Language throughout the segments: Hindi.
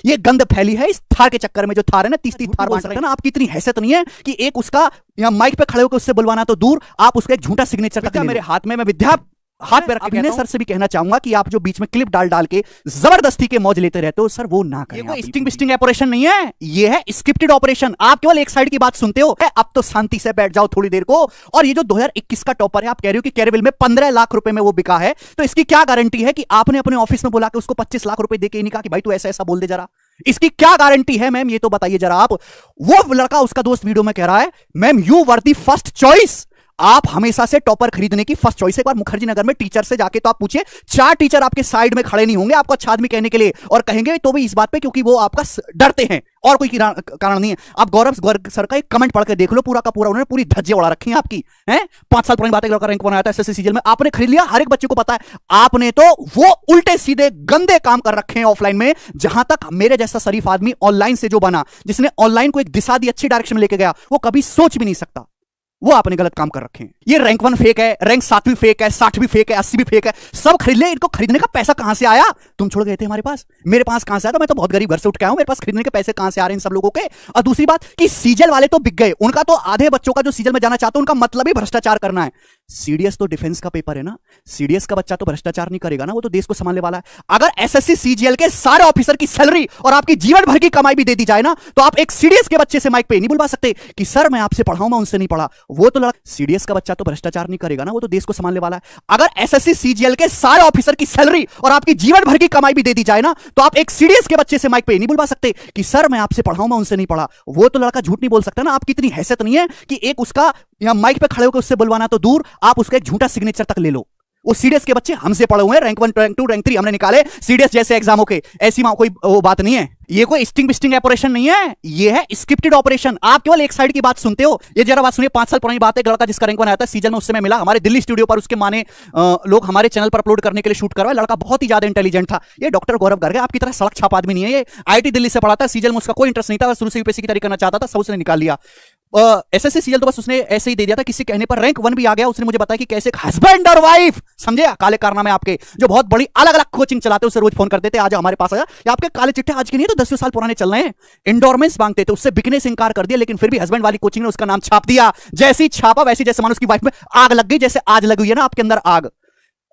ये गंद फैली है इस थार के चक्कर में, जो थार है ना, तीसरी थार बांट रहे हैं ना। आपकी इतनी हैसियत नहीं है कि एक उसका यहाँ माइक पे खड़े होकर उससे बुलवाना तो दूर, आप उसका एक झूठा सिग्नेचर तक मेरे हाथ में, मैं विद्या हाथ पे रख के सर से भी कहना चाहूंगा कि आप जो बीच में क्लिप डाल डाल के जबरदस्ती के मौज लेते रहते हो सर, वो ना करें। ये कोई स्टिंग बिस्टिंग ऑपरेशन नहीं है, ये है स्क्रिप्टेड ऑपरेशन। आप केवल एक साइड की बात सुनते हो। अब तो शांति से बैठ जाओ थोड़ी देर को। और ये जो 2021 का टॉपर है, आप कह रहे हो कि कैरेविल में 15 लाख रुपए में वो बिका है, तो इसकी क्या गारंटी है कि आपने अपने ऑफिस में बुला के उसको 25 लाख रुपए देके नहीं कहा कि भाई तू ऐसा ऐसा बोल दे जरा? इसकी क्या गारंटी है मैम, ये तो बताइए जरा आप। वो लड़का, उसका दोस्त वीडियो में कह रहा है, ma'am you were the first choice. आप हमेशा से टॉपर खरीदने की फर्स्ट चॉइस है। एक बार मुखर्जी नगर में टीचर से जाके तो आप पूछिए, 4 टीचर आपके साइड में खड़े नहीं होंगे आपको अच्छा आदमी कहने के लिए, और कहेंगे तो भी इस बात पे क्योंकि वो आपका डरते हैं, और कोई कारण नहीं है। आप गौरव गर्ग सर का एक कमेंट पढ़ के देख लो, पूरा का पूरा उन्होंने पूरी धज्जे उड़ा रखी है आपकी, हैं 5 साल पुरानी बातें लड़का रैंक बनाया था एसएससी सीजीएल में, आपने खरीद लिया, हर एक बच्चे को पता है। आपने तो वो उल्टे सीधे गंदे काम कर रखे हैं ऑफलाइन में। जहां तक मेरे जैसा शरीफ आदमी ऑनलाइन से जो बना, जिसने ऑनलाइन को एक दिशा दी, अच्छी डायरेक्शन में लेके गया, वो कभी सोच भी नहीं सकता। वो आपने गलत काम कर रखे हैं। ये रैंक 1 फेक है, रैंक 7 भी फेक है, 60 भी फेक है, 80 भी फेक है, सब खरीद ले। इनको खरीदने का पैसा कहां से आया? तुम छोड़ गए थे हमारे पास, मेरे पास कहां से आया था? मैं तो बहुत गरीब घर से उठ के आया हूं, मेरे पास खरीदने के पैसे कहां से आ रहे हैं इन सब लोगों के? और दूसरी बात कि सीजल वाले तो बिक गए, उनका तो आधे बच्चों का जो सीजल में जाना चाहते हैं उनका मतलब ही भ्रष्टाचार करना है। सीडीएस तो डिफेंस का पेपर है ना, सीडीएस का बच्चा तो भ्रष्टाचार नहीं करेगा ना, वो तो देश को संभालने वाला है। अगर एसएससी सीजीएल के सारे ऑफिसर की सैलरी और आपकी जीवन भर की कमाई भी दे दी जाए ना, तो आप एक सीडीएस के बच्चे से माइक पे नहीं बुलवा सकते कि सर मैं आपसे पढ़ाऊं, मैं उनसे नहीं पढ़ा। वो तो सीडीएस का बच्चा तो भ्रष्टाचार नहीं करेगा ना, वो तो देश को संभालने वाला है। अगर एसएससी सीजीएल के सारे ऑफिसर की सैलरी और आपकी जीवन भर की कमाई भी दे दी जाए ना, तो आप एक सीडीएस के बच्चे से माइक पे नहीं बुलवा सकते कि सर मैं आपसे पढ़ाऊं, मैं उनसे नहीं पढ़ा। वो तो लड़का झूठ नहीं बोल सकता ना। आपकी इतनी हैसियत नहीं है कि एक उसका यहाँ माइक पे खड़े होकर उससे बुलवाना तो दूर, आप उसका एक झूठा सिग्नेचर तक ले लो। वो सीडीएस के बच्चे हमसे पढ़े हुए हैं, रैंक 1, रैंक 2, रैंक 3 हमने निकाले सीडीएस जैसे एग्जामों के। ऐसी कोई वो बात नहीं है। ये कोई स्टिंग बिस्टिंग ऑपरेशन नहीं है, ये है स्क्रिप्टेड ऑपरेशन। आप केवल एक साइड की बात सुनते हो। ये जरा बात सुनिए, 5 साल पुरानी बात है। एक लड़का जिसका रैंक 1 आया था सीजन में, उससे मैं मिला हमारे दिल्ली स्टूडियो पर। उसके माने लोग हमारे चैनल पर अपलोड करने के लिए शूट करवाए। लड़का बहुत ही ज्यादा इंटेलिजेंट था। ये डॉक्टर गौरव गर्ग है, आपकी तरह सड़क छाप आदमी नहीं है। ये आईआईटी दिल्ली से पढ़ा था। सीजन में उसका कोई इंटरेस्ट नहीं था, शुरू से यूपीएससी की तैयारी करना चाहता था, सब उसने निकाल लिया। एसएससी सीजीएल तो बस उसने ऐसे ही दे दिया था, किसी कहने पर रैंक 1 भी आ गया। उसने मुझे बताया कि कैसे हस्बैंड और वाइफ, समझे, काले कारनामे आपके जो बहुत बड़ी अलग अलग कोचिंग चलाते, उससे रोज फोन करते थे, आज हमारे पास आया। या आपके काले चिट्ठे आज के नहीं तो 10 साल पुराने चल रहे हैं। इंडोरमेंस मांगते थे, उससे बिकने से इंकार कर दिया, लेकिन फिर भी हस्बैंड वाली कोचिंग ने उसका नाम छाप दिया। जैसी छापा वैसी जैसे मानो उसकी वाइफ में आग लग गई, जैसे आज लगी हुई है ना आपके अंदर आग।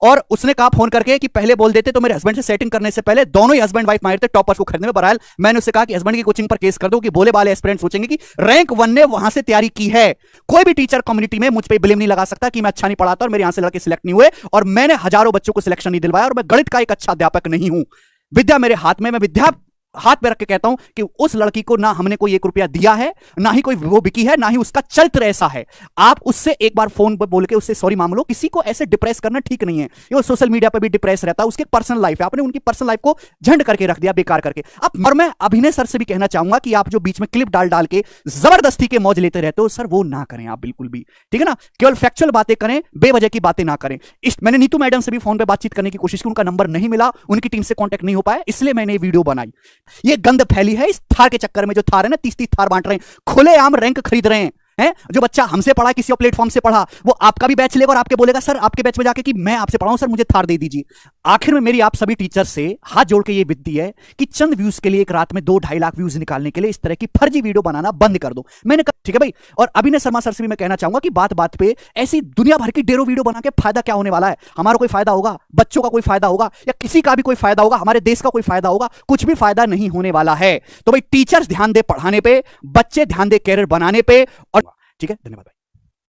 और उसने कहा फोन करके कि पहले बोल देते तो मेरे हस्बैंड से सेटिंग करने से पहले दोनों ही हस्बैंड वाइफ माहिर थे टॉपर्स को खरीदने में। बहरहाल मैंने उससे कहा कि हस्बैंड की कोचिंग पर केस कर दो कि भोले वाले एस्पिरेंट सोचेंगे कि रैंक 1 ने वहां से तैयारी की है। कोई भी टीचर कम्युनिटी में मुझ पे ब्लेम नहीं लगा सकता कि मैं अच्छा नहीं पढ़ाता और मेरे यहां से लड़के सिलेक्ट नहीं हुए, और मैंने हजारों बच्चों को सिलेक्शन नहीं दिलवाया, और मैं गणित का एक अच्छा अध्यापक नहीं हूं। विद्या मेरे हाथ में, मैं विद्या हाथ पे रख के कहता हूं कि उस लड़की को ना हमने कोई 1 रुपया दिया है, ना ही कोई वो बिकी है, ना ही उसका चरित्र ऐसा है। आप उससे एक बार फोन पर बोल के उससे सॉरी मांग लो। किसी को ऐसे डिप्रेस करना ठीक नहीं है। ये सोशल मीडिया पे भी डिप्रेस रहता है, उसकी पर्सनल लाइफ है, आपने उनकी पर्सनल लाइफ को झंड करके रख दिया, बेकार करके। अब और मैं अभिनय सर से भी कहना चाहूंगा कि आप जो बीच में क्लिप डाल डाल के जबरदस्ती के मौज लेते रहते हो सर, वो ना करें आप बिल्कुल भी, ठीक है ना। केवल फैक्चुअल बातें करें, बेवजह की बातें ना करें। मैंने नीतू मैडम से भी फोन पे बातचीत करने की कोशिश की, उनका नंबर नहीं मिला, उनकी टीम से कॉन्टेक्ट नहीं हो पाया, इसलिए मैंने ये वीडियो बनाई। ये गंद फैली है इस थार के चक्कर में, जो थार है ना, तीसरी थार बांट रहे हैं, खुलेआम रैंक खरीद रहे हैं। जो बच्चा हमसे पढ़ा, किसी और प्लेटफॉर्म से पढ़ा, वो आपका भी बैच लेगा और आपके बोलेगा सर आपके बैच में जाके कि मैं आपसे पढ़ाऊं सर, मुझे थार दे दीजिए। आखिर में मेरी आप सभी टीचर से हाथ जोड़ के ये विनती है कि चंद व्यूज के लिए एक रात में 2-2.5 लाख व्यूज निकालने के लिए इस तरह की फर्जी वीडियो बनाना बंद कर दो। मैंने कहा ठीक है भाई। और अभिनय शर्मा सर से भी मैं कहना चाहूंगा कि बात बात पे ऐसी दुनिया भर की डेरो वीडियो बना के फायदा क्या होने वाला है? हमारा कोई फायदा होगा? बच्चों का कोई फायदा होगा? या किसी का भी कोई फायदा होगा? हमारे देश का कोई फायदा होगा? कुछ भी फायदा नहीं होने वाला है। तो भाई टीचर्स ध्यान दे पढ़ाने पे, बच्चे ध्यान दे कैरियर बनाने पे। और ठीक है, धन्यवाद भाई।